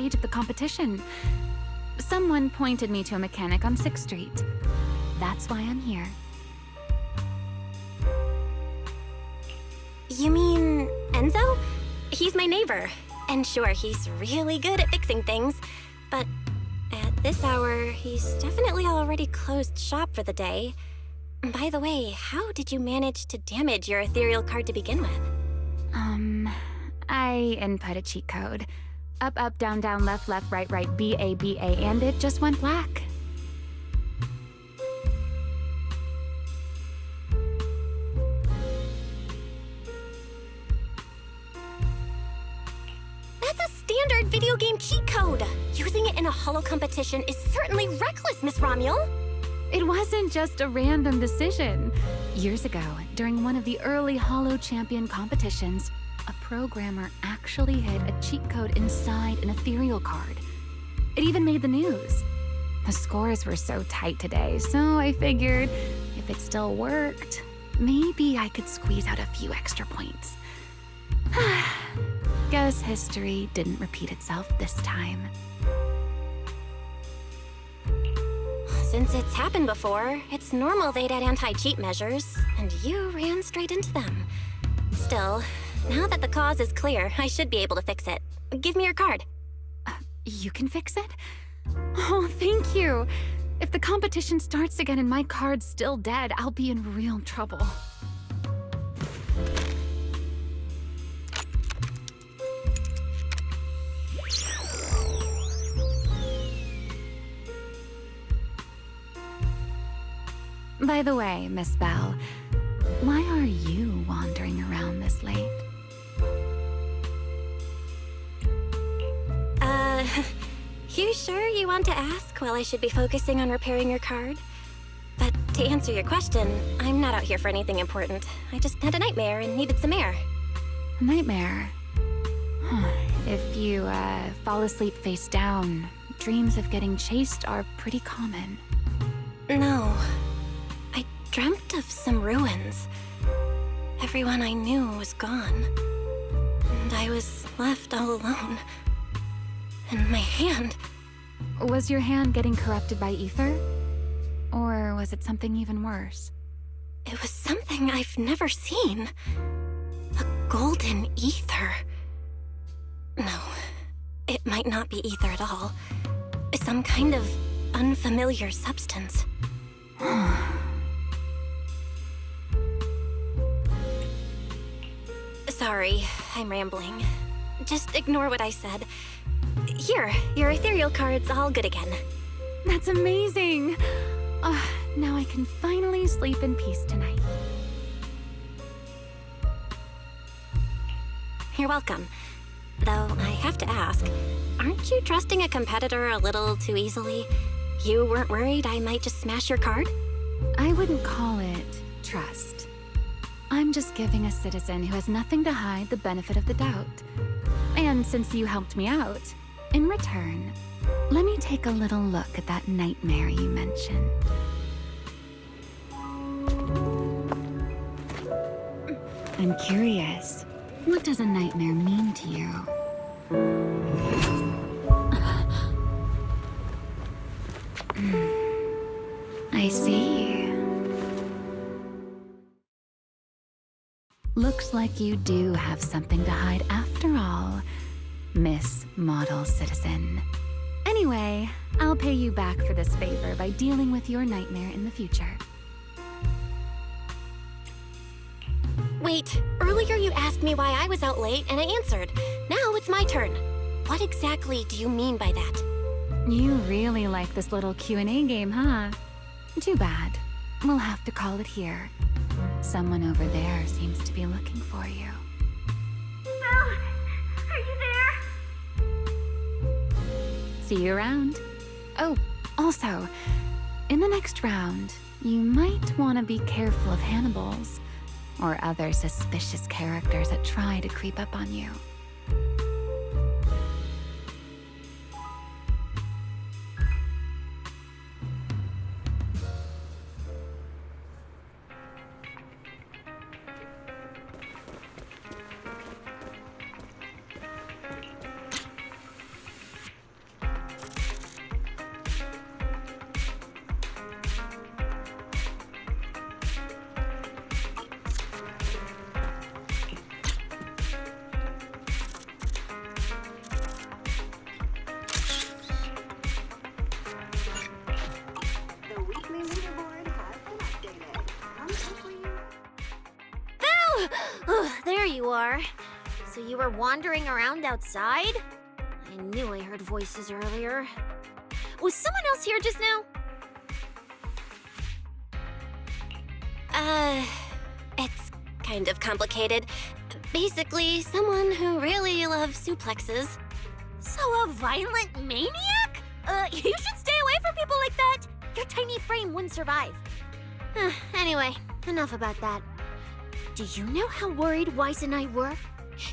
stage of the competition. Someone pointed me to a mechanic on 6th Street. That's why I'm here. You mean Enzo? He's my neighbor. And sure, he's really good at fixing things. But at this hour, he's definitely already closed shop for the day. By the way, how did you manage to damage your ethereal card to begin with? I input a cheat code. Up, up, down, down, left, left, right, right, B, A, B, A, and it just went black. That's a standard video game cheat code. Using it in a holo competition is certainly reckless, Miss Romuel. It wasn't just a random decision. Years ago, during one of the early Holo Champion competitions, a programmer actually hid a cheat code inside an ethereal card. It even made the news. The scores were so tight today, so I figured if it still worked, maybe I could squeeze out a few extra points. Guess history didn't repeat itself this time. Since it's happened before, it's normal they'd add anti-cheat measures, and you ran straight into them. Still, now that the cause is clear, I should be able to fix it. Give me your card. You can fix it? Oh, thank you. If the competition starts again and my card's still dead, I'll be in real trouble. By the way, Miss Bell, why are you wandering around this late? You sure you want to ask while I should be focusing on repairing your card? But to answer your question, I'm not out here for anything important. I just had a nightmare and needed some air. A nightmare? If you, fall asleep face down, dreams of getting chased are pretty common. No. I dreamt of some ruins. Everyone I knew was gone. And I was left all alone. And my hand... Was your hand getting corrupted by ether? Or was it something even worse? It was something I've never seen. A golden ether. No, it might not be ether at all. Some kind of unfamiliar substance. Sorry, I'm rambling. Just ignore what I said. Here, your ethereal card's all good again. That's amazing! Now I can finally sleep in peace tonight. You're welcome. Though I have to ask, aren't you trusting a competitor a little too easily? You weren't worried I might just smash your card? I wouldn't call it trust. I'm just giving a citizen who has nothing to hide the benefit of the doubt. And since you helped me out, in return, let me take a little look at that nightmare you mentioned. I'm curious, what does a nightmare mean to you? I see. Looks like you do have something to hide after all, Miss Model Citizen. Anyway, I'll pay you back for this favor by dealing with your nightmare in the future. Wait, earlier you asked me why I was out late and I answered. Now it's my turn. What exactly do you mean by that? You really like this little Q&A game, huh? Too bad. We'll have to call it here. Someone over there seems to be looking for you. Belle, are you there? See you around. Oh, also, in the next round, you might want to be careful of Hannibals or other suspicious characters that try to creep up on you. are. So you were wandering around outside? I knew I heard voices earlier. Was someone else here just now? It's kind of complicated. Basically, someone who really loves suplexes. So a violent maniac? You should stay away from people like that. Your tiny frame wouldn't survive. Anyway, enough about that. Do you know how worried Wise and I were?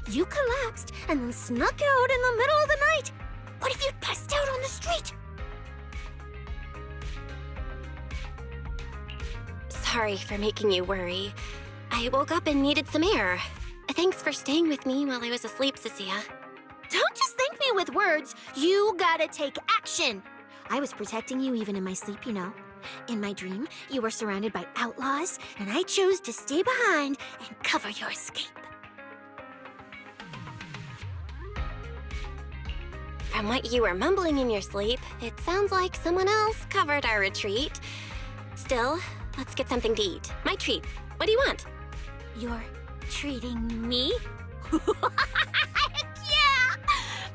You collapsed and then snuck out in the middle of the night. What if you'd passed out on the street? Sorry for making you worry. I woke up and needed some air. Thanks for staying with me while I was asleep, Cecilia. Don't just thank me with words. You gotta take action. I was protecting you even in my sleep, you know. In my dream, you were surrounded by outlaws, and I chose to stay behind and cover your escape. From what you were mumbling in your sleep, it sounds like someone else covered our retreat. Still, let's get something to eat. My treat. What do you want? You're treating me? Yeah!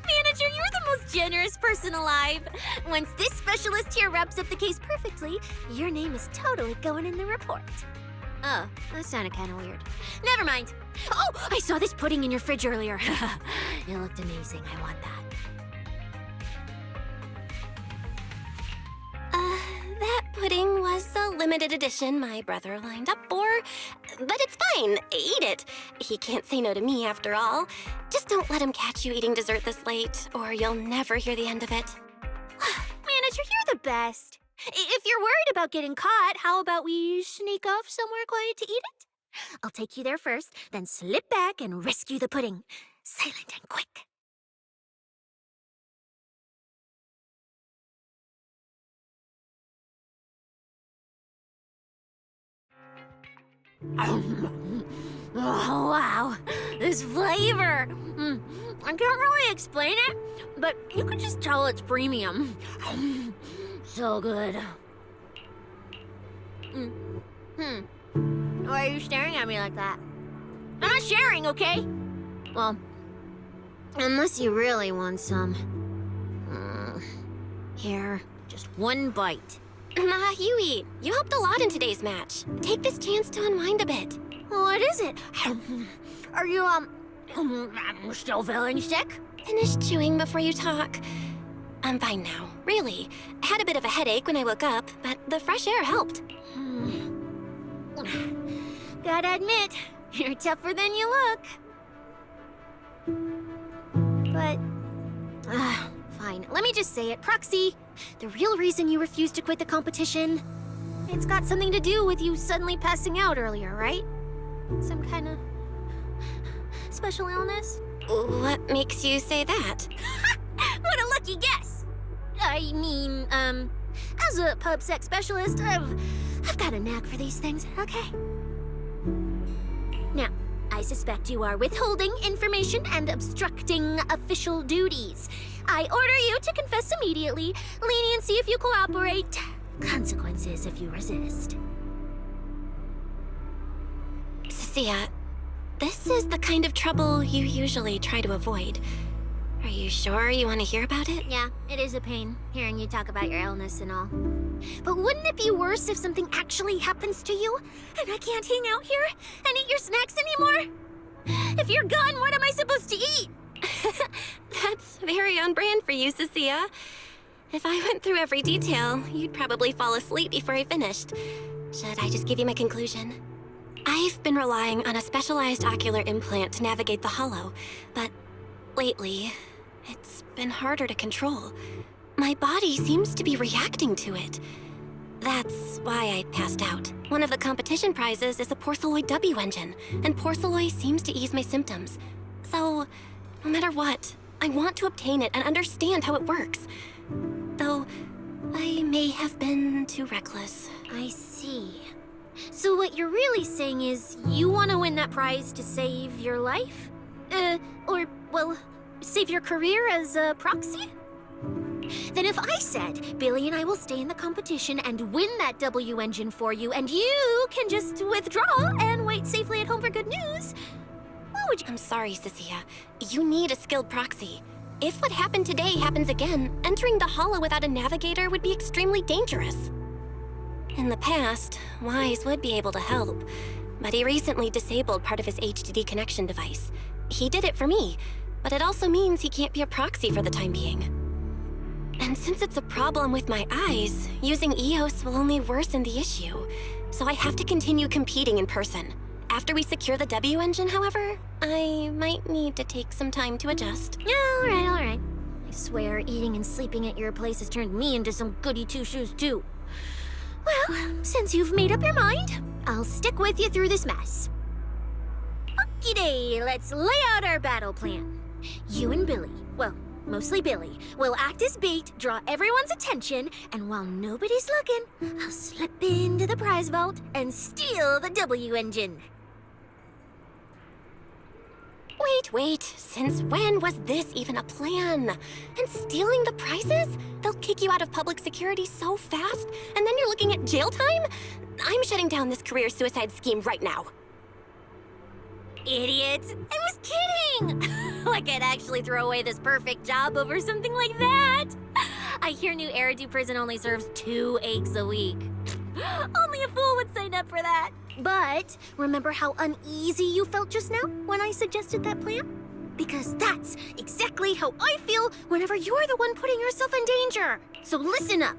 Manager, you're the most generous person alive. Once this specialist here wraps up the case perfectly, your name is totally going in the report. Oh, that sounded kind of weird. Never mind. Oh, I saw this pudding in your fridge earlier. It looked amazing. I want that. That pudding was a limited edition my brother lined up for. But it's fine. Eat it. He can't say no to me after all. Just don't let him catch you eating dessert this late, or you'll never hear the end of it. Manager, you're the best. If you're worried about getting caught, how about we sneak off somewhere quiet to eat it? I'll take you there first, then slip back and rescue the pudding. Silent and quick. Oh, wow. This flavor. I can't really explain it, but you can just tell it's premium. So good. Why are you staring at me like that? I'm not sharing, okay? Well, unless you really want some. Here, just one bite. Nah, you eat. You helped a lot in today's match. Take this chance to unwind a bit. What is it? Are you, still feeling sick? Finish chewing before you talk. I'm fine now, really. I had a bit of a headache when I woke up, but the fresh air helped. Gotta admit, you're tougher than you look. But, fine. Let me just say it. Proxy, the real reason you refused to quit the competition, it's got something to do with you suddenly passing out earlier, right? Some kind of special illness? What makes you say that? What a lucky guess! I mean, as a pub sex specialist, I've got a knack for these things, okay? Now, I suspect you are withholding information and obstructing official duties. I order you to confess immediately, leniency if you cooperate, consequences if you resist. Cecilia, this is the kind of trouble you usually try to avoid. Are you sure you want to hear about it? Yeah, it is a pain, hearing you talk about your illness and all. But wouldn't it be worse if something actually happens to you, and I can't hang out here and eat your snacks anymore? If you're gone, what am I supposed to eat? That's very on brand for you, Cecilia. If I went through every detail, you'd probably fall asleep before I finished. Should I just give you my conclusion? I've been relying on a specialized ocular implant to navigate the hollow, but lately, it's been harder to control. My body seems to be reacting to it. That's why I passed out. One of the competition prizes is a Porceloid W engine, and Porceloid seems to ease my symptoms. So, no matter what, I want to obtain it and understand how it works. Though, I may have been too reckless. I see. So what you're really saying is you want to win that prize to save your life? Well, save your career as a proxy? Then if I said, Billy and I will stay in the competition and win that W engine for you, and you can just withdraw and wait safely at home for good news, well, huge! I'm sorry, Cecilia. You need a skilled proxy. If what happened today happens again, entering the Hollow without a navigator would be extremely dangerous. In the past, Wise would be able to help, but he recently disabled part of his HDD connection device. He did it for me, but it also means he can't be a proxy for the time being. And since it's a problem with my eyes, using EOS will only worsen the issue, so I have to continue competing in person. After we secure the W engine, however, I might need to take some time to adjust. All right. I swear, eating and sleeping at your place has turned me into some goody two-shoes, too. Well, since you've made up your mind, I'll stick with you through this mess. Okie-day, let's lay out our battle plan. You and Billy, well, mostly Billy, will act as bait, draw everyone's attention, and while nobody's looking, I'll slip into the prize vault and steal the W engine. Wait. Since when was this even a plan? And stealing the prizes? They'll kick you out of public security so fast, and then you're looking at jail time? I'm shutting down this career suicide scheme right now. Idiot! I was kidding! Like I'd actually throw away this perfect job over something like that! I hear New Eridu Prison only serves 2 eggs a week. Only a fool would sign up for that. But remember how uneasy you felt just now when I suggested that plan? Because that's exactly how I feel whenever you're the one putting yourself in danger. So listen up.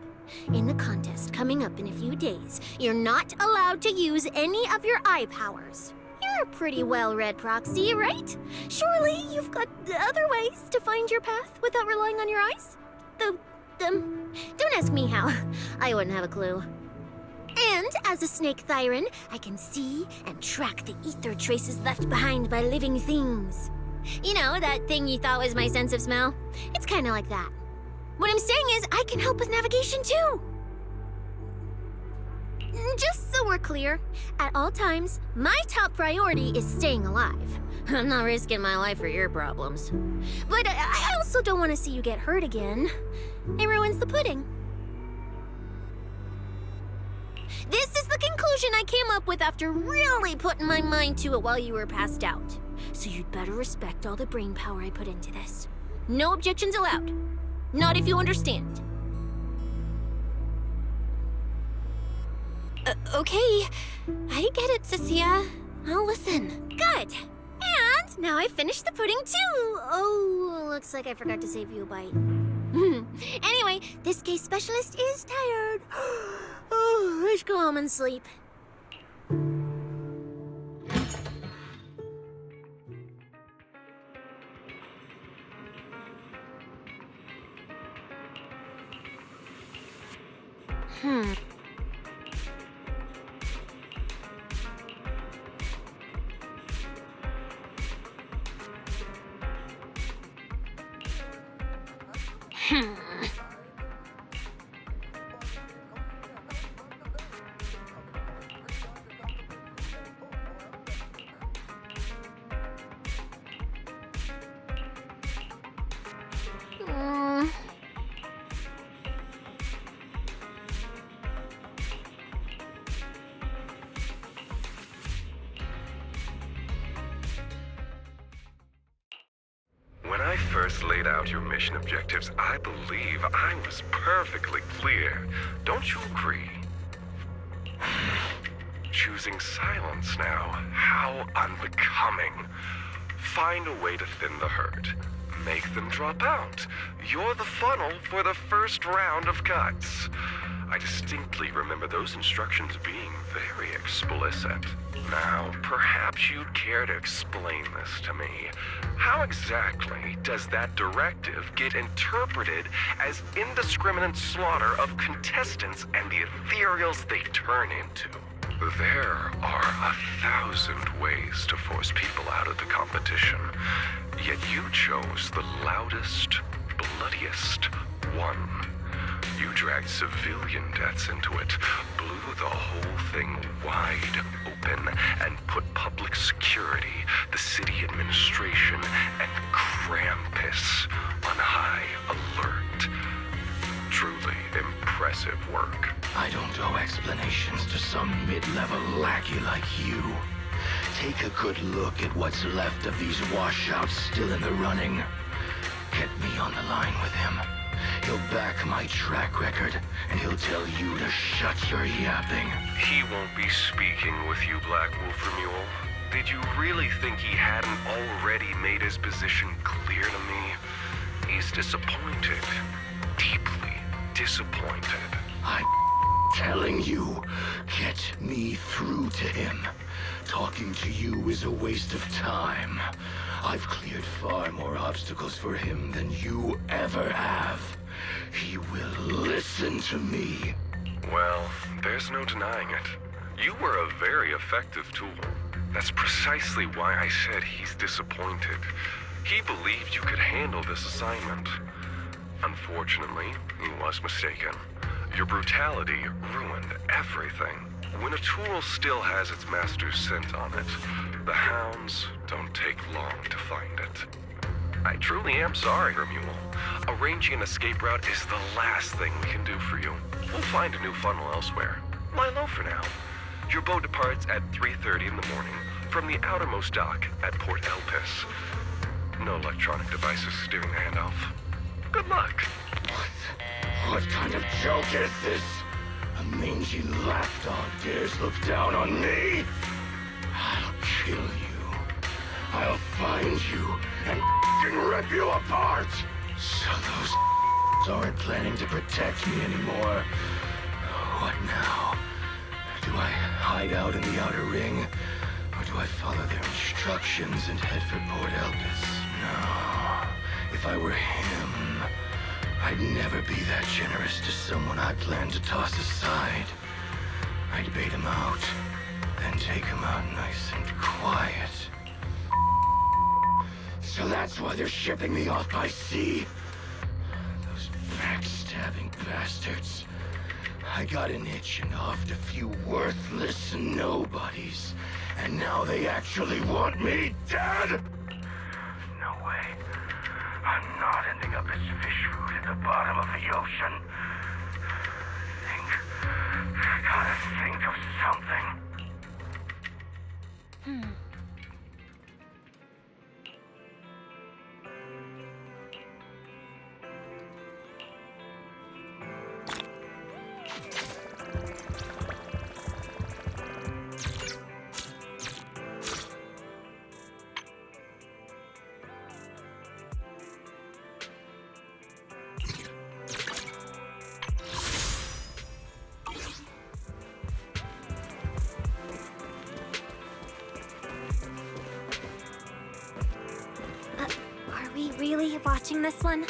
In the contest coming up in a few days, you're not allowed to use any of your eye powers. You're a pretty well-read proxy, right? Surely you've got other ways to find your path without relying on your eyes? Don't ask me how. I wouldn't have a clue. And as a snake Thyran, I can see and track the ether traces left behind by living things. You know, that thing you thought was my sense of smell? It's kind of like that. What I'm saying is, I can help with navigation too. Just so we're clear, at all times, my top priority is staying alive. I'm not risking my life for your problems. But I also don't want to see you get hurt again. It ruins the pudding. This is the conclusion I came up with after really putting my mind to it while you were passed out. So you'd better respect all the brain power I put into this. No objections allowed. Not if you understand. Okay. I get it, Cecilia. I'll listen. Good. And now I finished the pudding too. Oh, looks like I forgot to save you a bite. Anyway, this case specialist is tired. Oh, I should go home and sleep. When I first laid out your mission objectives, I believe I was perfectly clear. Don't you agree? Choosing silence now. How unbecoming. Find a way to thin the herd. Make them drop out. You're the funnel for the first round of cuts. I distinctly remember those instructions being very explicit. Now, perhaps you'd care to explain this to me. How exactly does that directive get interpreted as indiscriminate slaughter of contestants and the ethereals they turn into? There are 1,000 ways to force people out of the competition, yet you chose the loudest, bloodiest one. You dragged civilian deaths into it, blew the whole thing wide open, and put public security, the city administration, and Krampus on high alert. Truly impressive work. I don't owe explanations to some mid-level lackey like you. Take a good look at what's left of these washouts still in the running. Get me on the line with him. He'll back my track record, and he'll tell you to shut your yapping. He won't be speaking with you, Black Wolf Mule. Did you really think he hadn't already made his position clear to me? He's disappointed. Deeply disappointed. I'm telling you, get me through to him. Talking to you is a waste of time. I've cleared far more obstacles for him than you ever have. He will listen to me. Well, there's no denying it. You were a very effective tool. That's precisely why I said he's disappointed. He believed you could handle this assignment. Unfortunately, he was mistaken. Your brutality ruined everything. When a tool still has its master's scent on it, the hounds don't take long to find it. I truly am sorry, Mule. Arranging an escape route is the last thing we can do for you. We'll find a new funnel elsewhere. Lie low for now. Your boat departs at 3:30 in the morning from the outermost dock at Port Elpis. No electronic devices steering the handoff. Good luck. What kind of joke is this? A mangy lapdog dares look down on me? I'll kill you. I'll find you and rip you apart. So those aren't planning to protect me anymore. What now? Do I hide out in the outer ring? Or do I follow their instructions and head for Port Elpis? No. If I were him, I'd never be that generous to someone I planned to toss aside. I'd bait him out, then take him out nice and quiet. So that's why they're shipping me off by sea. Those backstabbing bastards. I got an itch and offed a few worthless nobodies, and now they actually want me dead? No way. I'm not ending up as fish food at the bottom of the ocean. Gotta think of something. Are we really watching this one?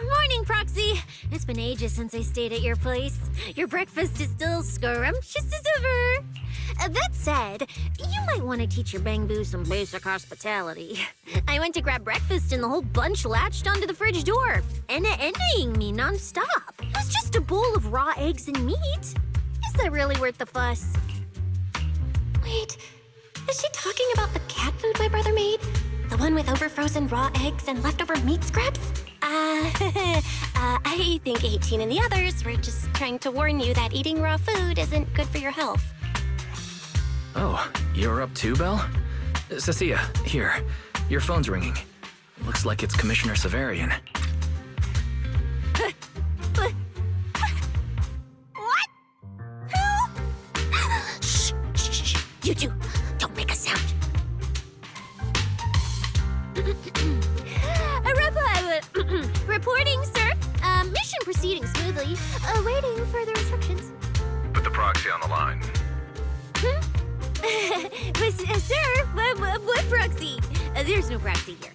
Morning, Proxy! It's been ages since I stayed at your place. Your breakfast is still scrumptious as ever. That said, you might want to teach your Bangbu some basic hospitality. I went to grab breakfast and the whole bunch latched onto the fridge door, enna-ennaing me nonstop. It was just a bowl of raw eggs and meat. Is that really worth the fuss? Wait, is she talking about the cat food my brother made? The one with overfrozen raw eggs and leftover meat scraps? I think 18 and the others were just trying to warn you that eating raw food isn't good for your health. Oh, you're up too, Belle? Cecilia, here. Your phone's ringing. Looks like it's Commissioner Severian. What? Who? Shh, shh, shh. You two, don't make a sound. Reporting, sir. Mission proceeding smoothly. Awaiting further instructions. Put the proxy on the line. Sir, what proxy? There's no proxy here.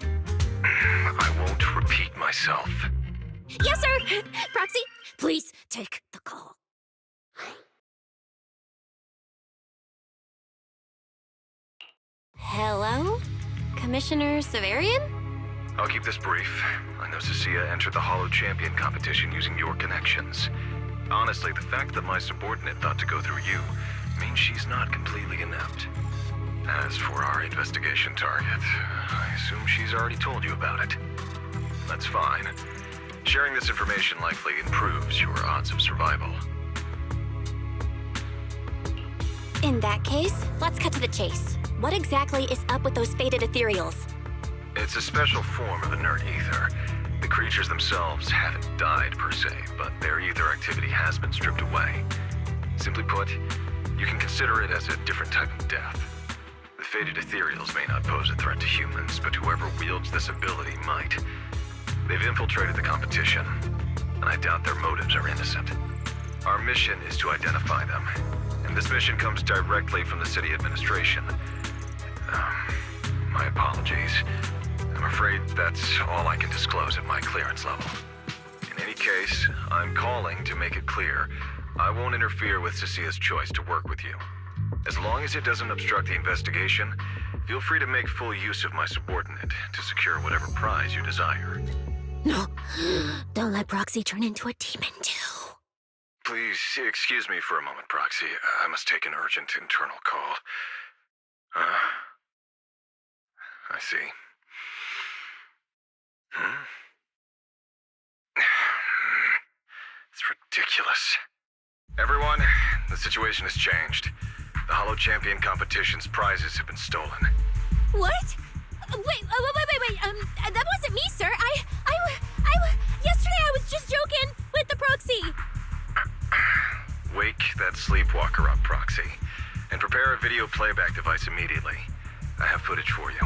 I won't repeat myself. Yes, sir! Proxy, please take the call. Hello? Commissioner Severian? I'll keep this brief. I know Cecilia entered the Hollow Champion competition using your connections. Honestly, the fact that my subordinate thought to go through you means she's not completely inept. As for our investigation target, I assume she's already told you about it. That's fine. Sharing this information likely improves your odds of survival. In that case, let's cut to the chase. What exactly is up with those faded ethereals? It's a special form of inert ether. The creatures themselves haven't died per se, but their ether activity has been stripped away. Simply put, you can consider it as a different type of death. The faded ethereals may not pose a threat to humans, but whoever wields this ability might. They've infiltrated the competition, and I doubt their motives are innocent. Our mission is to identify them, and this mission comes directly from the city administration. My apologies. I'm afraid that's all I can disclose at my clearance level. In any case, I'm calling to make it clear I won't interfere with Cecilia's choice to work with you. As long as it doesn't obstruct the investigation, feel free to make full use of my subordinate to secure whatever prize you desire. No, don't let Proxy turn into a demon, too. Please excuse me for a moment, Proxy. I must take an urgent internal call. I see. It's ridiculous. Everyone, the situation has changed. The Hollow Champion competition's prizes have been stolen. What? Wait, that wasn't me, sir. Yesterday I was just joking with the Proxy. Wake that sleepwalker up, Proxy, and prepare a video playback device immediately. I have footage for you.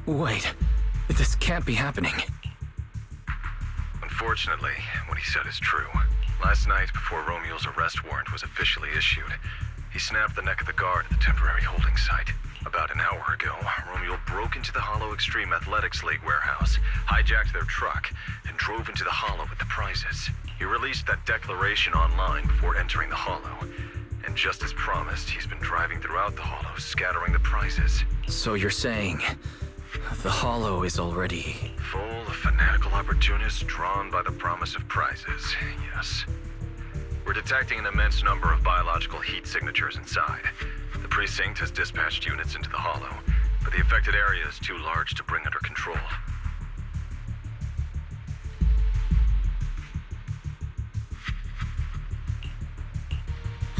Wait, this can't be happening. Unfortunately, what he said is true. Last night, before Romeo's arrest warrant was officially issued, he snapped the neck of the guard at the temporary holding site. About an hour ago, Romeo broke into the Hollow Extreme Athletics League warehouse, hijacked their truck, and drove into the Hollow with the prizes. He released that declaration online before entering the Hollow. And just as promised, he's been driving throughout the Hollow, scattering the prizes. So you're saying the Hollow is already... full of fanatical opportunists drawn by the promise of prizes, yes. We're detecting an immense number of biological heat signatures inside. The precinct has dispatched units into the Hollow, but the affected area is too large to bring under control.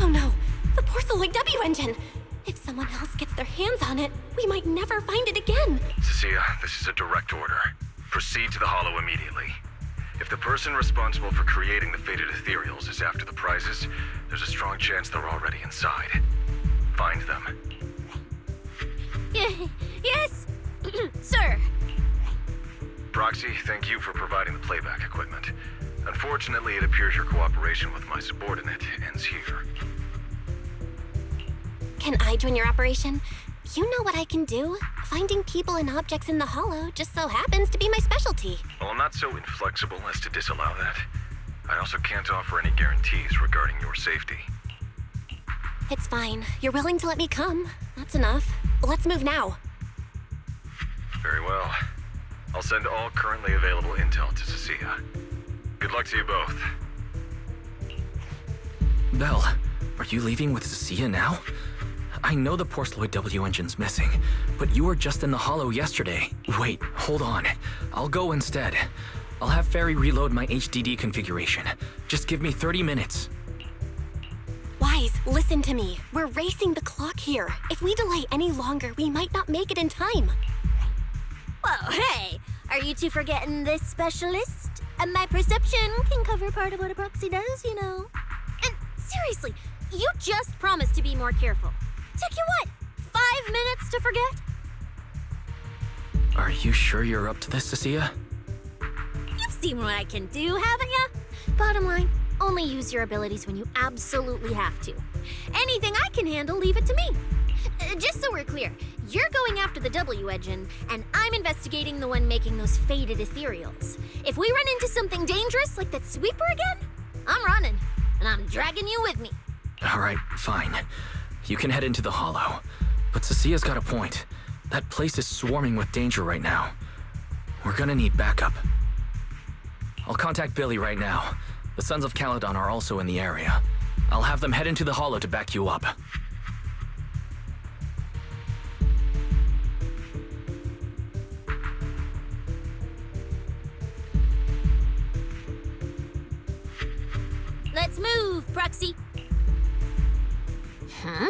Oh no, the porcelain W engine! If someone else gets their hands on it, we might never find it again. Cecilia, this is a direct order. Proceed to the Hollow immediately. If the person responsible for creating the faded ethereals is after the prizes, there's a strong chance they're already inside. Find them. Yes, sir. Proxy, thank you for providing the playback equipment. Unfortunately, it appears your cooperation with my subordinate ends here. Can I join your operation? You know what I can do. Finding people and objects in the hollow just so happens to be my specialty. Well, I'm not so inflexible as to disallow that. I also can't offer any guarantees regarding your safety. It's fine. You're willing to let me come. That's enough. Let's move now. Very well. I'll send all currently available intel to Cecilia. Good luck to you both. Belle, are you leaving with Cecilia now? I know the Porceloid W engine's missing, but you were just in the hollow yesterday. Wait, hold on. I'll go instead. I'll have Ferry reload my HDD configuration. Just give me 30 minutes. Wise, listen to me. We're racing the clock here. If we delay any longer, we might not make it in time. Whoa, hey! Are you two forgetting this specialist? My perception can cover part of what a proxy does, you know. And seriously, you just promised to be more careful. Took you what, 5 minutes to forget? Are you sure you're up to this, Cecilia? You've seen what I can do, haven't ya? Bottom line, only use your abilities when you absolutely have to. Anything I can handle, leave it to me. Just so we're clear, you're going after the W engine, and I'm investigating the one making those faded ethereals. If we run into something dangerous like that sweeper again, I'm running, and I'm dragging you with me. All right, fine. You can head into the hollow. But Cecilia's got a point. That place is swarming with danger right now. We're gonna need backup. I'll contact Billy right now. The Sons of Caledon are also in the area. I'll have them head into the hollow to back you up. Let's move, Proxy. Huh?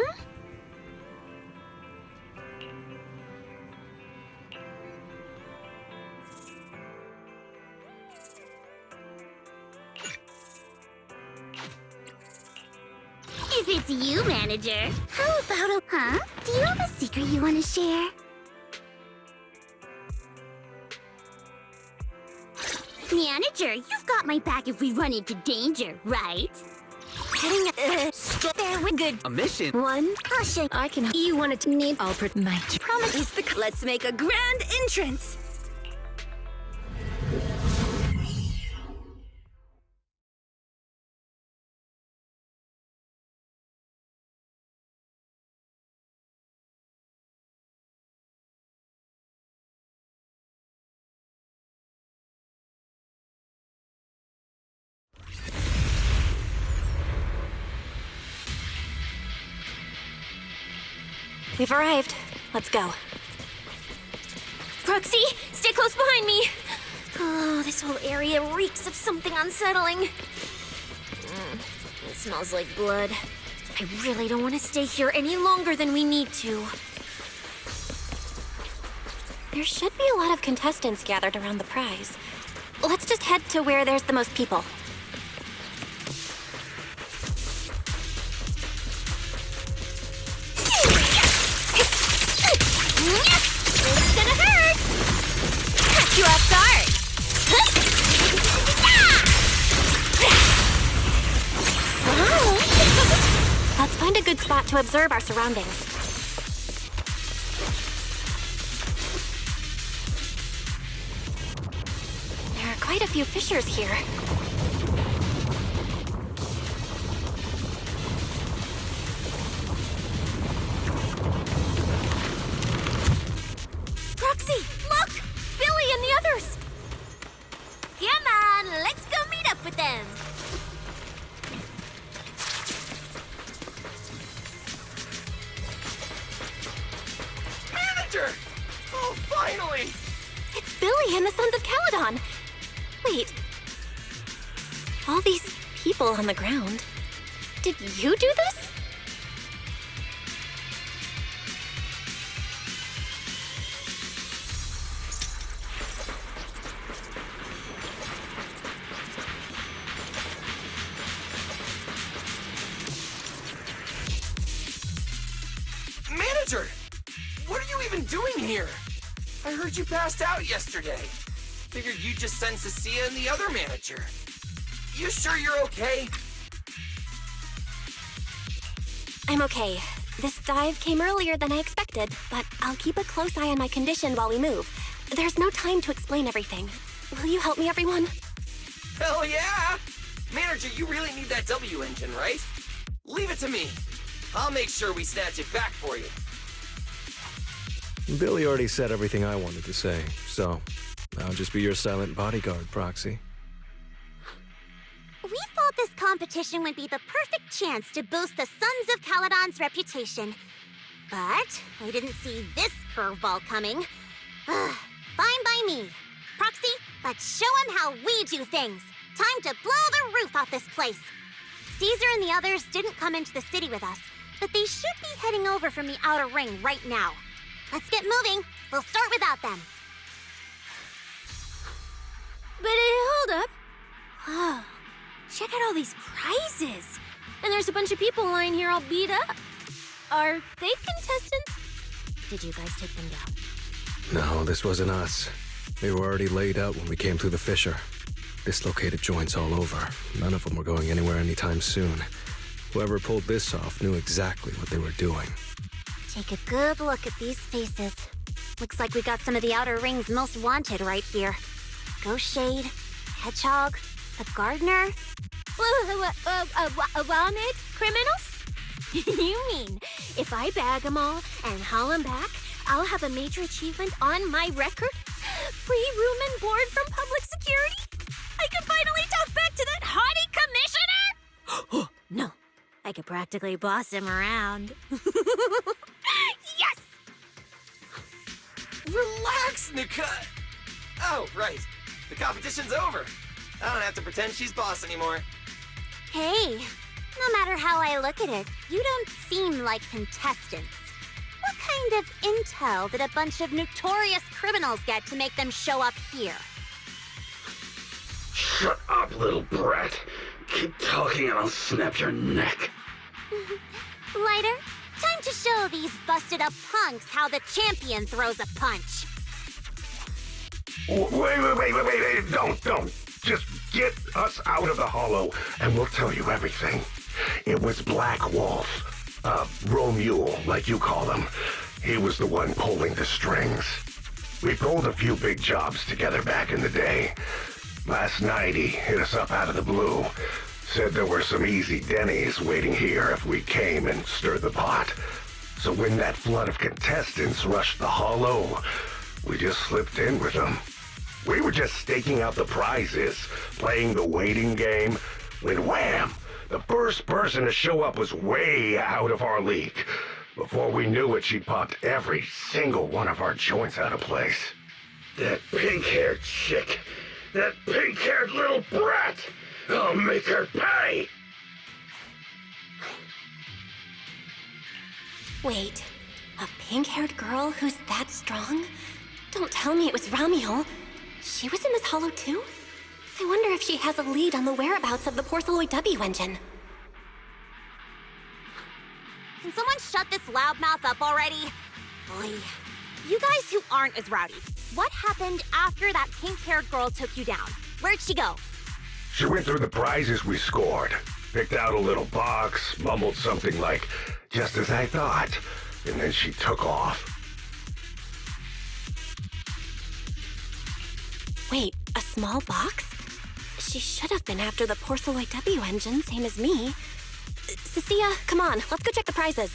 If it's you, manager, how about a... Huh? Do you have a secret you want to share? Manager, you've got my back if we run into danger, right? There we're good. A mission? One, I'll show I can. You wanted to need. I'll my promise is the. Let's make a grand entrance. We've arrived. Let's go. Proxy, stay close behind me. Oh, this whole area reeks of something unsettling. It smells like blood. I really don't want to stay here any longer than we need to. There should be a lot of contestants gathered around the prize. Let's just head to where there's the most people. It's gonna hurt! Catch you off guard! Let's find a good spot to observe our surroundings. There are quite a few fissures here. Proxy, look! Billy and the others! Come on, let's go meet up with them. Manager! Oh, finally! It's Billy and the Sons of Caledon. Wait. All these people on the ground. Did you do this? Manager! What are you even doing here? I heard you passed out yesterday. Figured you'd just send Cecilia and the other manager. You sure you're okay? I'm okay. This dive came earlier than I expected, but I'll keep a close eye on my condition while we move. There's no time to explain everything. Will you help me, everyone? Hell yeah! Manager, you really need that W engine, right? Leave it to me. I'll make sure we snatch it back for you. Billy already said everything I wanted to say, so I'll just be your silent bodyguard, Proxy. We thought this competition would be the perfect chance to boost the Sons of Caledon's reputation. But I didn't see this curveball coming. Fine by me. Proxy, let's show them how we do things. Time to blow the roof off this place. Caesar and the others didn't come into the city with us, but they should be heading over from the outer ring right now. Let's get moving. We'll start without them. But hold up. Oh, check out all these prizes. And there's a bunch of people lying here all beat up. Are they contestants? Did you guys take them down? No, this wasn't us. They were already laid out when we came through the fissure. Dislocated joints all over. None of them were going anywhere anytime soon. Whoever pulled this off knew exactly what they were doing. Take a good look at these faces. Looks like we got some of the outer ring's most wanted right here. Ghost Shade, Hedgehog, the Gardener. Wanted criminals? You mean, if I bag them all and haul them back, I'll have a major achievement on my record? Free room and board from public security? I could finally talk back to that haughty commissioner? No, I could practically boss him around. Yes! Relax, Nika! Oh, right. The competition's over. I don't have to pretend she's boss anymore. Hey, no matter how I look at it, you don't seem like contestants. What kind of intel did a bunch of notorious criminals get to make them show up here? Shut up, little brat. Keep talking and I'll snap your neck. Lighter, time to show these busted-up punks how the champion throws a punch. Wait. Don't. Just get us out of the hollow and we'll tell you everything. It was Black Wolf. Romule, like you call him. He was the one pulling the strings. We pulled a few big jobs together back in the day. Last night he hit us up out of the blue. Said there were some easy Denny's waiting here if we came and stirred the pot. So when that flood of contestants rushed the hollow, we just slipped in with them. We were just staking out the prizes, playing the waiting game, when wham! The first person to show up was way out of our league. Before we knew it, she popped every single one of our joints out of place. That pink-haired chick. That pink-haired little brat. I'll make her pay. Wait, a pink-haired girl who's that strong? Don't tell me it was Ramiel. She was in this hollow too? I wonder if she has a lead on the whereabouts of the Porceloid W engine. Can someone shut this loudmouth up already? Boy, you guys who aren't as rowdy, what happened after that pink-haired girl took you down? Where'd she go? She went through the prizes we scored, picked out a little box, mumbled something like, just as I thought, and then she took off. Wait, a small box? She should have been after the Porceloid W engine, same as me. Cecilia, come on, let's go check the prizes.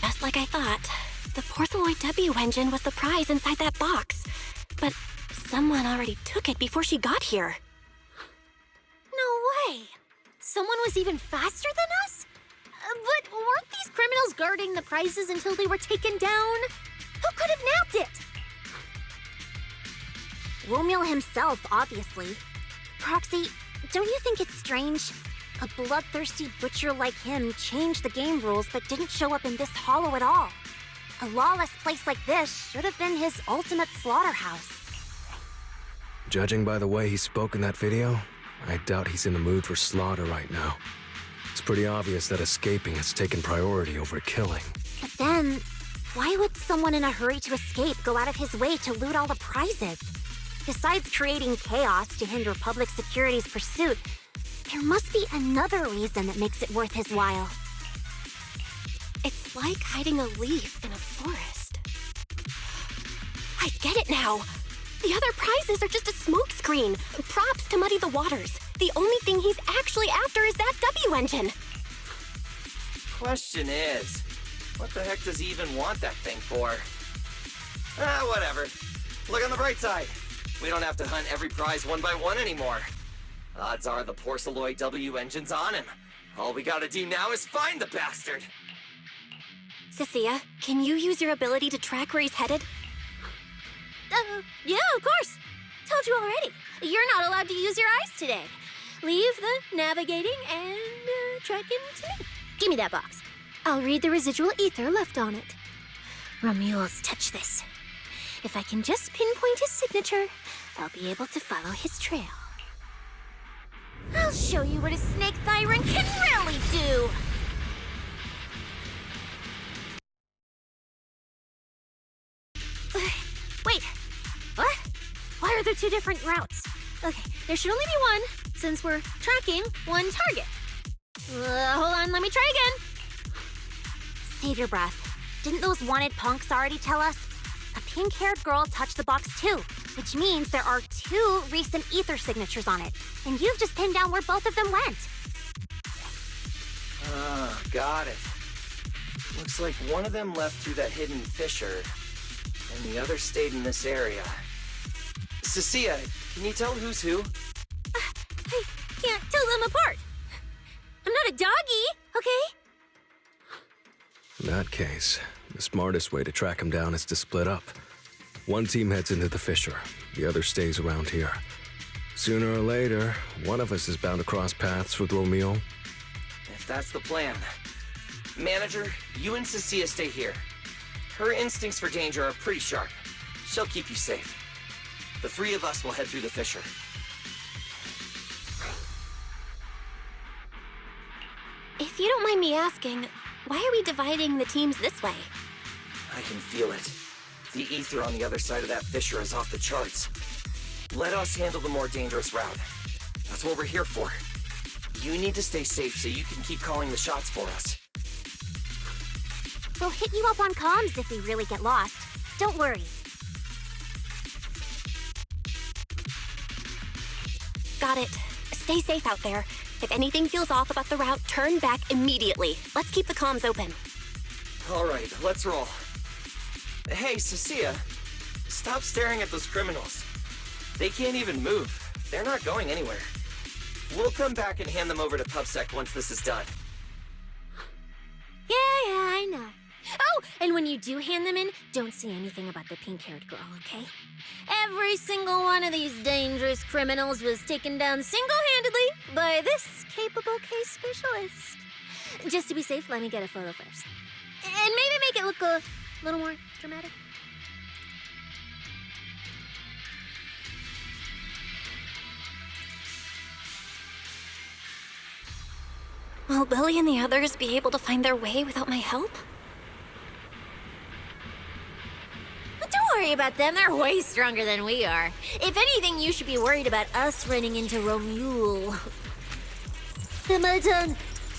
Just like I thought, the Porceloid W engine was the prize inside that box. But someone already took it before she got here. No way! Someone was even faster than us? But weren't these criminals guarding the prizes until they were taken down? Who could have nabbed it? Romeo himself, obviously. Proxy, don't you think it's strange? A bloodthirsty butcher like him changed the game rules but didn't show up in this hollow at all. A lawless place like this should have been his ultimate slaughterhouse. Judging by the way he spoke in that video, I doubt he's in the mood for slaughter right now. It's pretty obvious that escaping has taken priority over killing. But then, why would someone in a hurry to escape go out of his way to loot all the prizes? Besides creating chaos to hinder public security's pursuit, there must be another reason that makes it worth his while. It's like hiding a leaf in a forest. I get it now. The other prizes are just a smokescreen, props to muddy the waters. The only thing he's actually after is that W engine. Question is, what the heck does he even want that thing for? Whatever. Look on the bright side. We don't have to hunt every prize one by one anymore. Odds are the Porceloid W engine's on him. All we gotta do now is find the bastard. Cecilia, can you use your ability to track where he's headed? Yeah, of course. Told you already. You're not allowed to use your eyes today. Leave the navigating and tracking to me. Give me that box. I'll read the residual ether left on it. Romuald's touch this. If I can just pinpoint his signature, I'll be able to follow his trail. I'll show you what a snake tyrant can really do! Wait, what? Why are there two different routes? Okay, there should only be one, since we're tracking one target. Hold on, let me try again. Save your breath. Didn't those wanted punks already tell us? A pink-haired girl touched the box too, which means there are two recent ether signatures on it, and you've just pinned down where both of them went. Got it. Looks like one of them left through that hidden fissure, and the other stayed in this area. Cecilia, can you tell who's who? I can't tell them apart. I'm not a doggy, okay? In that case, the smartest way to track him down is to split up. One team heads into the fissure, the other stays around here. Sooner or later, one of us is bound to cross paths with Romeo. If that's the plan. Manager, you and Cecilia stay here. Her instincts for danger are pretty sharp. She'll keep you safe. The three of us will head through the fissure. If you don't mind me asking, why are we dividing the teams this way? I can feel it. The ether on the other side of that fissure is off the charts. Let us handle the more dangerous route. That's what we're here for. You need to stay safe so you can keep calling the shots for us. We'll hit you up on comms if we really get lost. Don't worry. Got it. Stay safe out there. If anything feels off about the route, turn back immediately. Let's keep the comms open. All right, let's roll. Hey, Cecilia, stop staring at those criminals. They can't even move. They're not going anywhere. We'll come back and hand them over to PubSec once this is done. Yeah, I know. Oh, and when you do hand them in, don't say anything about the pink-haired girl, okay? Every single one of these dangerous criminals was taken down single-handedly by this capable case specialist. Just to be safe, let me get a photo first. And maybe make it look a little more dramatic. Will Billy and the others be able to find their way without my help? Don't worry about them, they're way stronger than we are. If anything, you should be worried about us running into Romuald. Am I done?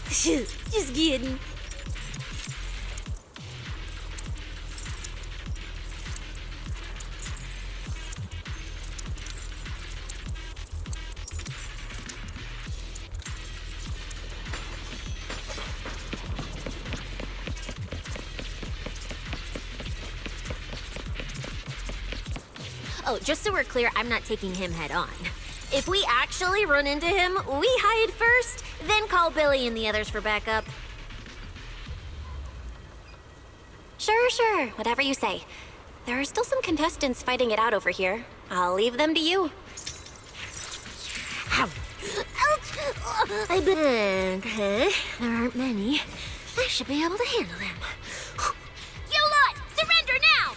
Just kidding. Oh, just so we're clear, I'm not taking him head on. If we actually run into him, we hide first, then call Billy and the others for backup. Sure. Whatever you say. There are still some contestants fighting it out over here. I'll leave them to you. Ouch! I bet. Okay, there aren't many. I should be able to handle them. You lot, surrender now!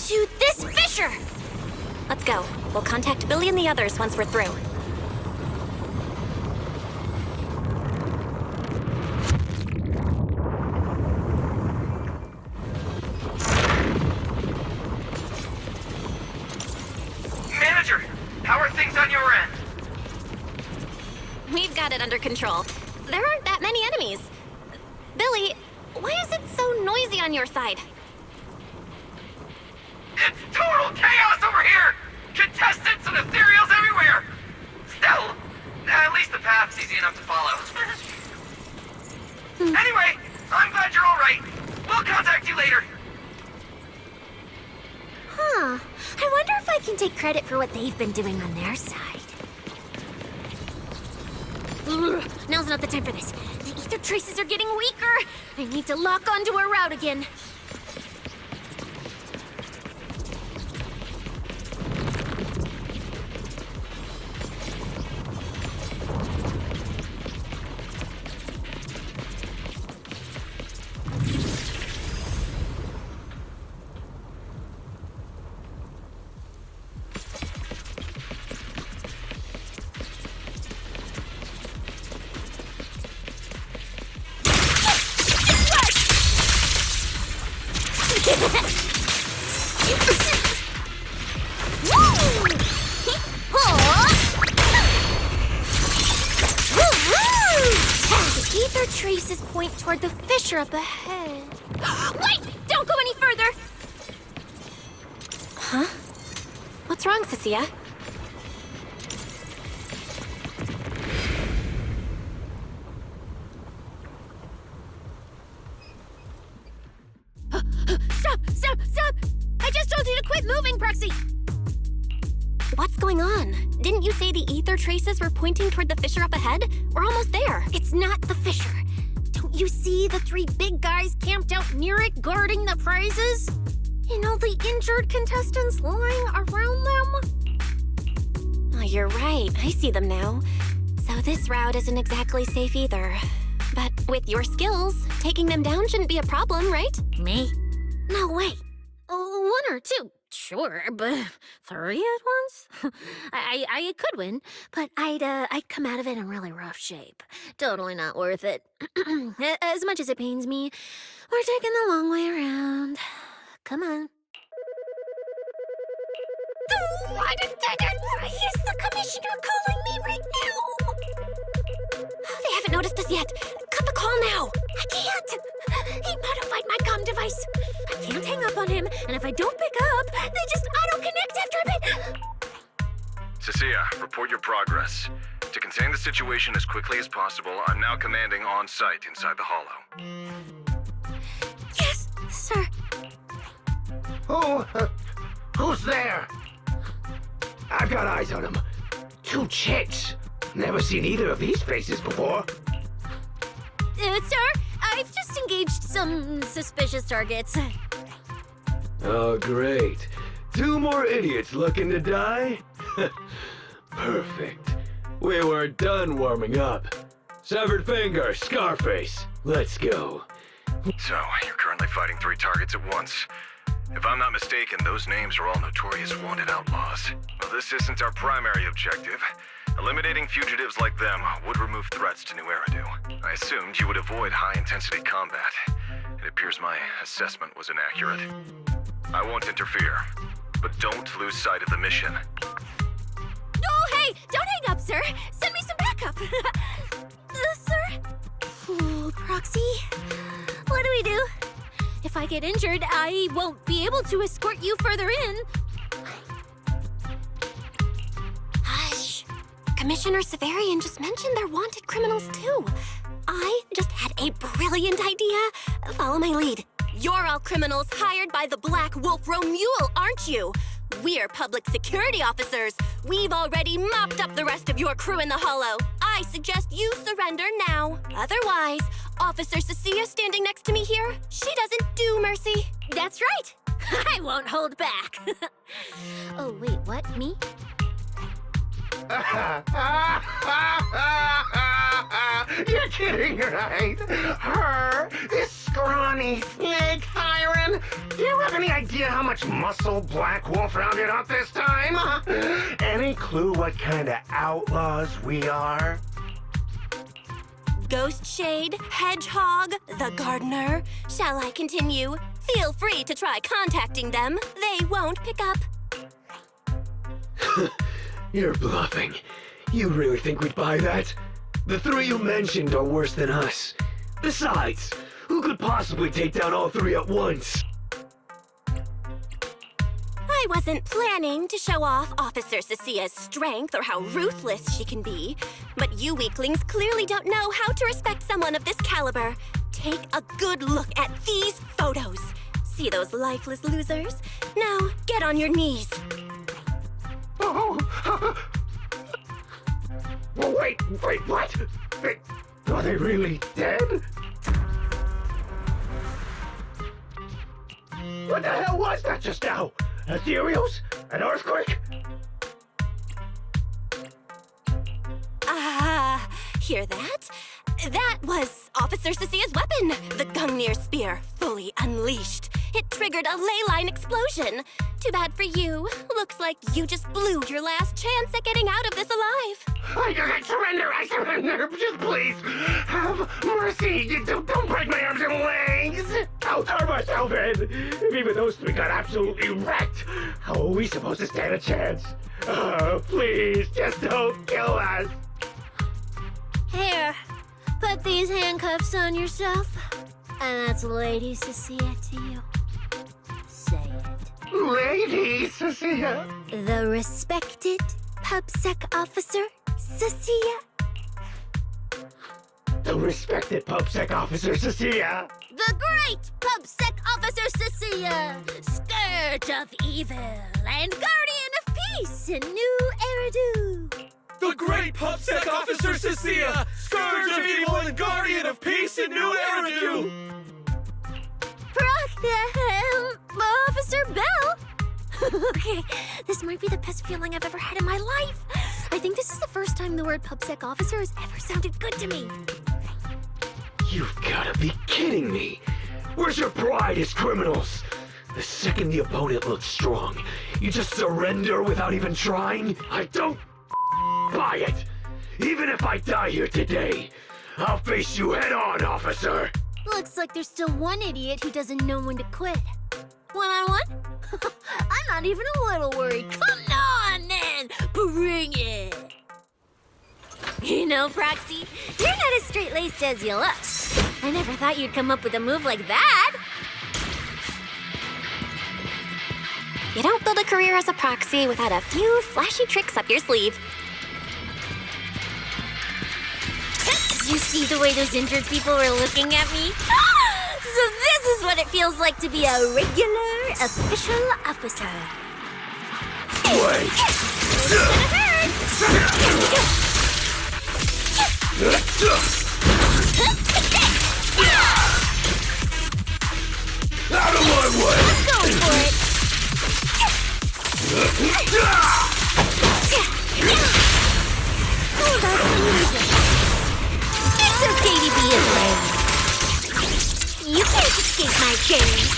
into this fissure! Let's go. We'll contact Billy and the others once we're through. Manager, how are things on your end? We've got it under control. There aren't that many enemies. Billy, why is it so noisy on your side? It's total chaos over here! Contestants and ethereals everywhere! Still, at least the path's easy enough to follow. Anyway, I'm glad you're alright. We'll contact you later. Huh. I wonder if I can take credit for what they've been doing on their side. Ugh, now's not the time for this. The ether traces are getting weaker. I need to lock onto a route again. The ether traces point toward the fissure up ahead. Wait! Don't go any further! Huh? What's wrong, Cecilia? Stop! Stop! Stop! I just told you to quit moving, Proxy! What's going on? Didn't you say the ether traces were pointing toward the fissure up ahead? We're almost there. It's not the fissure. Don't you see the three big guys camped out near it guarding the prizes? And all the injured contestants lying around them? Oh, you're right. I see them now. So this route isn't exactly safe either. But with your skills, taking them down shouldn't be a problem, right? Me? No way. One or two, sure, but three at once? I could win, but I'd come out of it in really rough shape. Totally not worth it. As much as it pains me, we're taking the long way around. Come on. Is the commissioner calling me right now? They haven't noticed us yet. Cut the call now. I can't! He modified my comm device. I can't hang up on him, and if I don't pick up, they just auto-connect after a bit. Cecilia, report your progress. To contain the situation as quickly as possible, I'm now commanding on-site inside the hollow. Yes, sir. Who's there? I've got eyes on them. Two chicks. Never seen either of these faces before. Sir, I've just engaged some suspicious targets. Oh, great. Two more idiots looking to die? Perfect. We were done warming up. Severed finger, Scarface. Let's go. So, you're currently fighting 3 targets at once. If I'm not mistaken, those names are all notorious wanted outlaws. Well, this isn't our primary objective. Eliminating fugitives like them would remove threats to New Eridu. I assumed you would avoid high-intensity combat. It appears my assessment was inaccurate. I won't interfere, but don't lose sight of the mission. Oh, hey! Don't hang up, sir! Send me some backup! Sir? Ooh, Proxy, what do we do? If I get injured, I won't be able to escort you further in. Hush. Commissioner Severian just mentioned they're wanted criminals too. I just had a brilliant idea. Follow my lead. You're all criminals hired by the Black Wolf Romule, aren't you? We're public security officers. We've already mopped up the rest of your crew in the hollow. I suggest you surrender now. Otherwise, Officer Cecilia standing next to me here, she doesn't do mercy. That's right. I won't hold back. Oh, wait, what? Me? You're kidding, right? Her, this scrawny snake-thigh Siren? Do you have any idea how much muscle Black Wolf rounded up this time? Any clue what kind of outlaws we are? Ghost Shade, Hedgehog, the Gardener. Shall I continue? Feel free to try contacting them. They won't pick up. You're bluffing. You really think we'd buy that? The three you mentioned are worse than us. Besides, who could possibly take down all three at once? I wasn't planning to show off Officer Cecia's strength or how ruthless she can be, but you weaklings clearly don't know how to respect someone of this caliber. Take a good look at these photos. See those lifeless losers? Now, get on your knees. Oh, wait, what? Are they really dead? What the hell was that just now? Ethereals? An earthquake? Ah, hear that? That was Officer Cecia's weapon, the Gungnir Spear, fully unleashed. It triggered a ley line explosion. Too bad for you. Looks like you just blew your last chance at getting out of this alive. I surrender, just please, have mercy. Don't break my arms and legs. I'll turn myself in. If even those three got absolutely wrecked, how are we supposed to stand a chance? Please, just don't kill us. Here, put these handcuffs on yourself. And that's Lady Cecilia to you. Say it. Lady Cecilia. The respected PubSec officer, Cecilia. The respected PubSec officer, Cecilia. The great PubSec officer, Cecilia. Scourge of evil and guardian of peace in New Eridu. The great PubSec officer, Cecilia. Scourge of evil and guardian of peace in New Eridu. Officer Bell. Okay, this might be the best feeling I've ever had in my life. I think this is the first time the word PubSec officer has ever sounded good to me. You've gotta be kidding me! Where's your pride as criminals? The second the opponent looks strong, you just surrender without even trying? I don't buy it! Even if I die here today, I'll face you head on, officer! Looks like there's still one idiot who doesn't know when to quit. One-on-one? I'm not even a little worried. Come on, then! Bring it! You know, Proxy, you're not as straight-laced as you look. I never thought you'd come up with a move like that. You don't build a career as a proxy without a few flashy tricks up your sleeve. Did you see the way those injured people were looking at me? So this is what it feels like to be a regular official officer. Wait! It's gonna hurt! Out of my way! Go for it! Oh, that's amazing. It's okay to be afraid. You can't escape my gaze.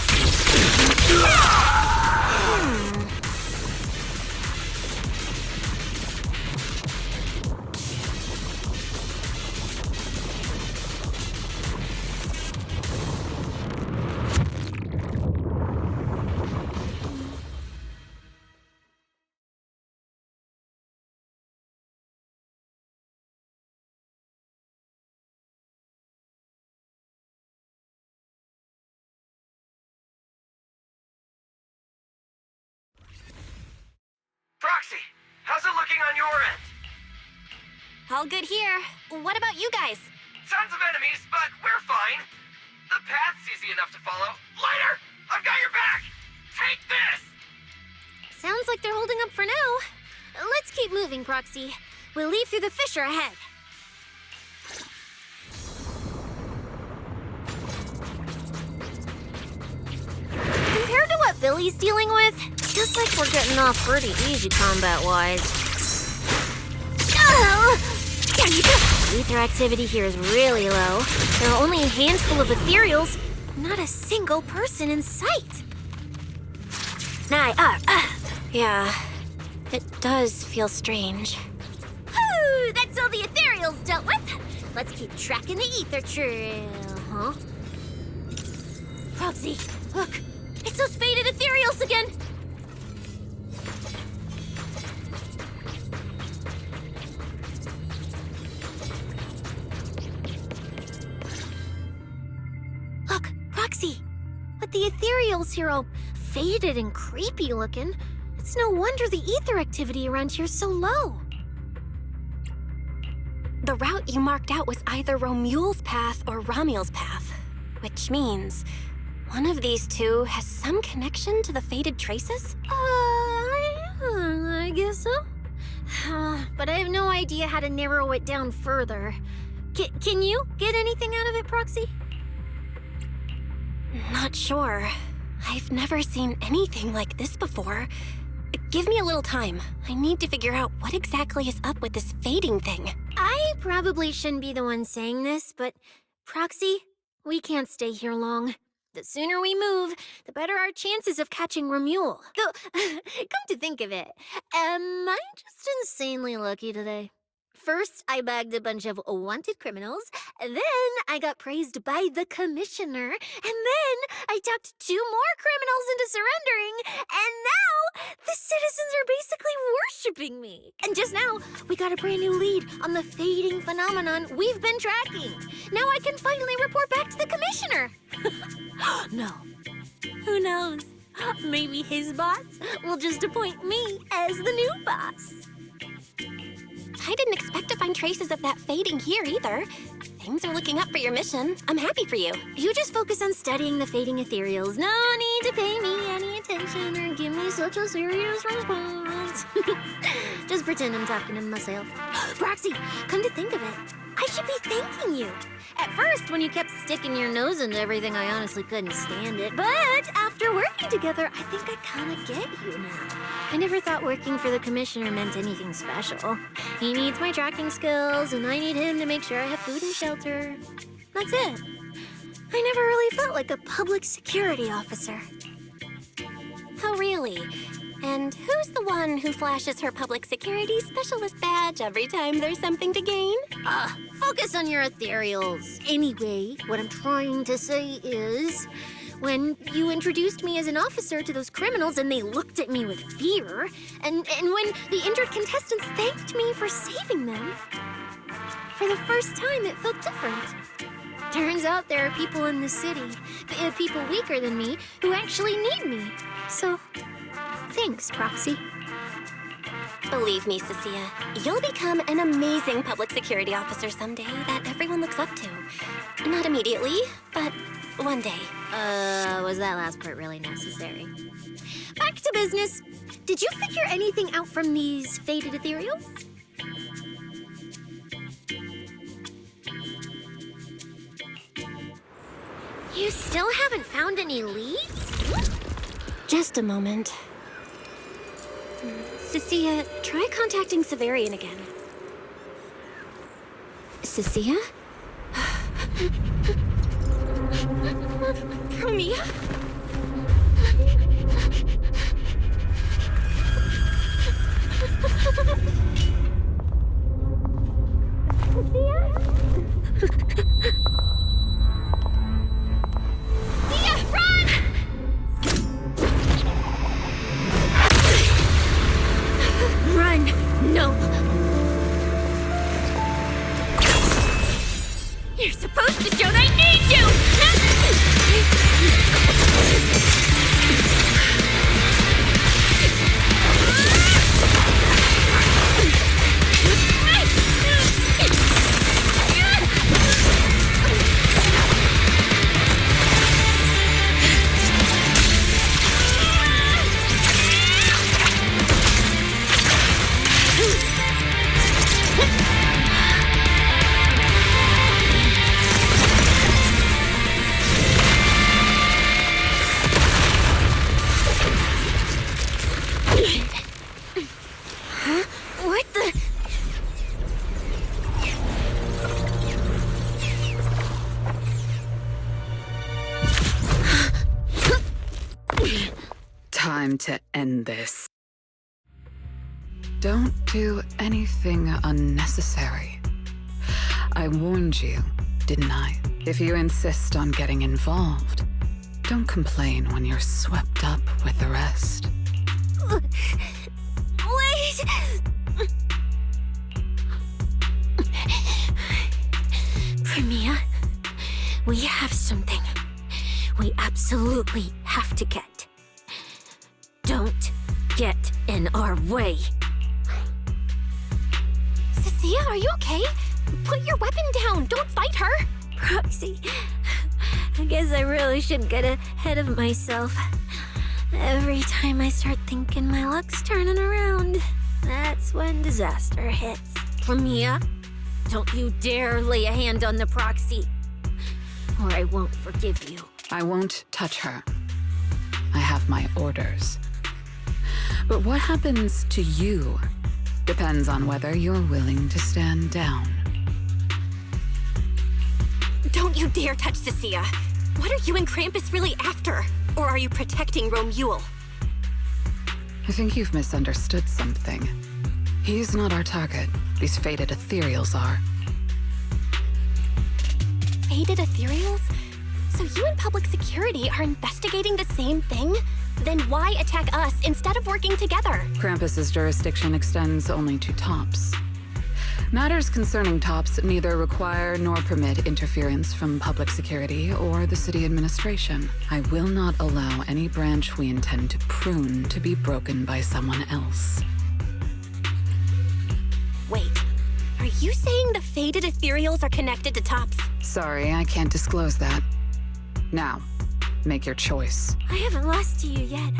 Proxy, how's it looking on your end? All good here. What about you guys? Tons of enemies, but we're fine. The path's easy enough to follow. Lighter, I've got your back. Take this! Sounds like they're holding up for now. Let's keep moving, Proxy. We'll leave through the fissure ahead. Compared to what Billy's dealing with, feels like we're getting off pretty easy combat-wise. Oh! Ether activity here is really low. There are only a handful of ethereals. not a single person in sight. Yeah, it does feel strange. Whew, that's all the ethereal's dealt with. Let's keep tracking the ether trail, huh? Proxy, look! It's those faded ethereals again! Look, Proxy! With the ethereals here all faded and creepy looking, it's no wonder the ether activity around here's so low. The route you marked out was either Romule's path or Ramiel's path, which means one of these two has some connection to the faded traces? I guess so. But I have no idea how to narrow it down further. Can you get anything out of it, Proxy? Not sure. I've never seen anything like this before. Give me a little time. I need to figure out what exactly is up with this fading thing. I probably shouldn't be the one saying this, but Proxy, we can't stay here long. The sooner we move, the better our chances of catching Romule. Though, come to think of it, am I just insanely lucky today? First, I bagged a bunch of wanted criminals, then I got praised by the commissioner, and then I talked 2 more criminals into surrendering, and now the citizens are basically worshipping me. And just now, we got a brand new lead on the fading phenomenon we've been tracking. Now I can finally report back to the commissioner. No. Who knows? Maybe his boss will just appoint me as the new boss. I didn't expect to find traces of that fading here either. Things are looking up for your mission. I'm happy for you. You just focus on studying the fading ethereals. No need to pay me any attention or give me such a serious response. Just pretend I'm talking to myself. Proxy, come to think of it, I should be thanking you. At first, when you kept sticking your nose into everything, I honestly couldn't stand it. But after working together, I think I kind of get you now. I never thought working for the commissioner meant anything special. He needs my tracking skills, and I need him to make sure I have food and shelter. That's it. I never really felt like a public security officer. Oh, really? And who's the one who flashes her public security specialist badge every time there's something to gain? Focus on your ethereals. Anyway, what I'm trying to say is, when you introduced me as an officer to those criminals and they looked at me with fear, and when the injured contestants thanked me for saving them, for the first time it felt different. Turns out there are people in the city, people weaker than me, who actually need me. So, thanks, Proxy. Believe me, Cecilia, you'll become an amazing public security officer someday that everyone looks up to. Not immediately, but one day. Was that last part really necessary? Back to business. Did you figure anything out from these faded ethereals? You still haven't found any leads? Just a moment. Cecilia, try contacting Severian again. Cecilia? Romia? Run! No! You're supposed to show that I need you! this. Don't do anything unnecessary. I warned you, didn't I? If you insist on getting involved, don't complain when you're swept up with the rest. Wait! Premia, we have something we absolutely have to get. Don't get in our way. Cecilia, are you okay? Put your weapon down. Don't fight her. Proxy, I guess I really should get ahead of myself. Every time I start thinking my luck's turning around, that's when disaster hits. Premia, don't you dare lay a hand on the Proxy, or I won't forgive you. I won't touch her. I have my orders. But what happens to you depends on whether you're willing to stand down. Don't you dare touch Cecilia. What are you and Krampus really after? Or are you protecting Romuald? I think you've misunderstood something. He's not our target. These fated ethereals are. Fated ethereals? So you and public security are investigating the same thing? Then why attack us instead of working together? Krampus's jurisdiction extends only to tops. Matters concerning tops neither require nor permit interference from public security or the city administration. I will not allow any branch we intend to prune to be broken by someone else. Wait, are you saying the fated ethereals are connected to tops? Sorry, I can't disclose that. Now, make your choice. I haven't lost to you yet.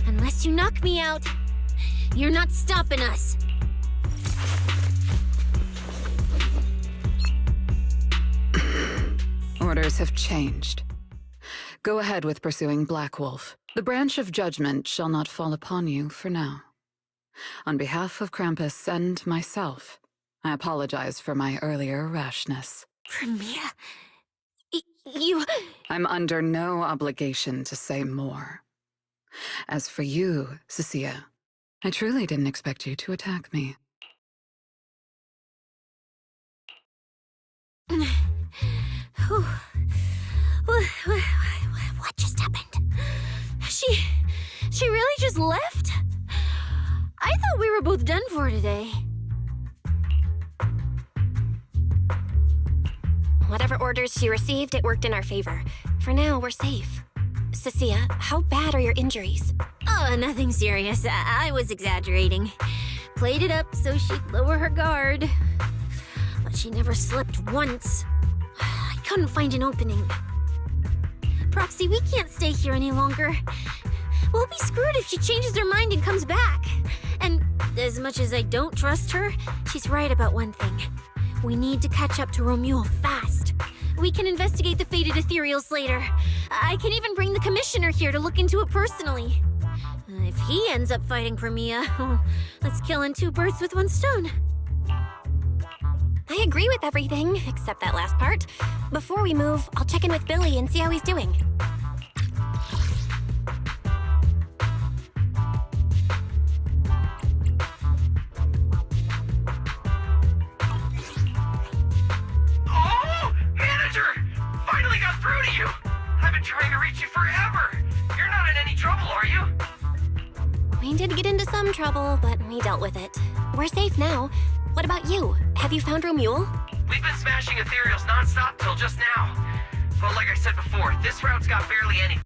Unless you knock me out, you're not stopping us. Orders have changed. Go ahead with pursuing Black Wolf. The branch of judgment shall not fall upon you for now. On behalf of Krampus and myself, I apologize for my earlier rashness. Premia, you... I'm under no obligation to say more. As for you, Cecilia, I truly didn't expect you to attack me. What just happened? She really just left? I thought we were both done for today. Whatever orders she received, it worked in our favor. For now, we're safe. Cecilia, how bad are your injuries? Oh, nothing serious. I was exaggerating. Played it up so she'd lower her guard. But she never slipped once. I couldn't find an opening. Proxy, we can't stay here any longer. We'll be screwed if she changes her mind and comes back. And as much as I don't trust her, she's right about one thing. We need to catch up to Romuald fast. We can investigate the fated ethereals later. I can even bring the commissioner here to look into it personally. If he ends up fighting Premia, that's killing two birds with one stone. I agree with everything, except that last part. Before we move, I'll check in with Billy and see how he's doing. Oh! Manager! Finally got through to you! I've been trying to reach you forever! You're not in any trouble, are you? We did get into some trouble, but we dealt with it. We're safe now. What about you? Have you found Romuald? We've been smashing ethereals non-stop till just now. But like I said before, this route's got barely any...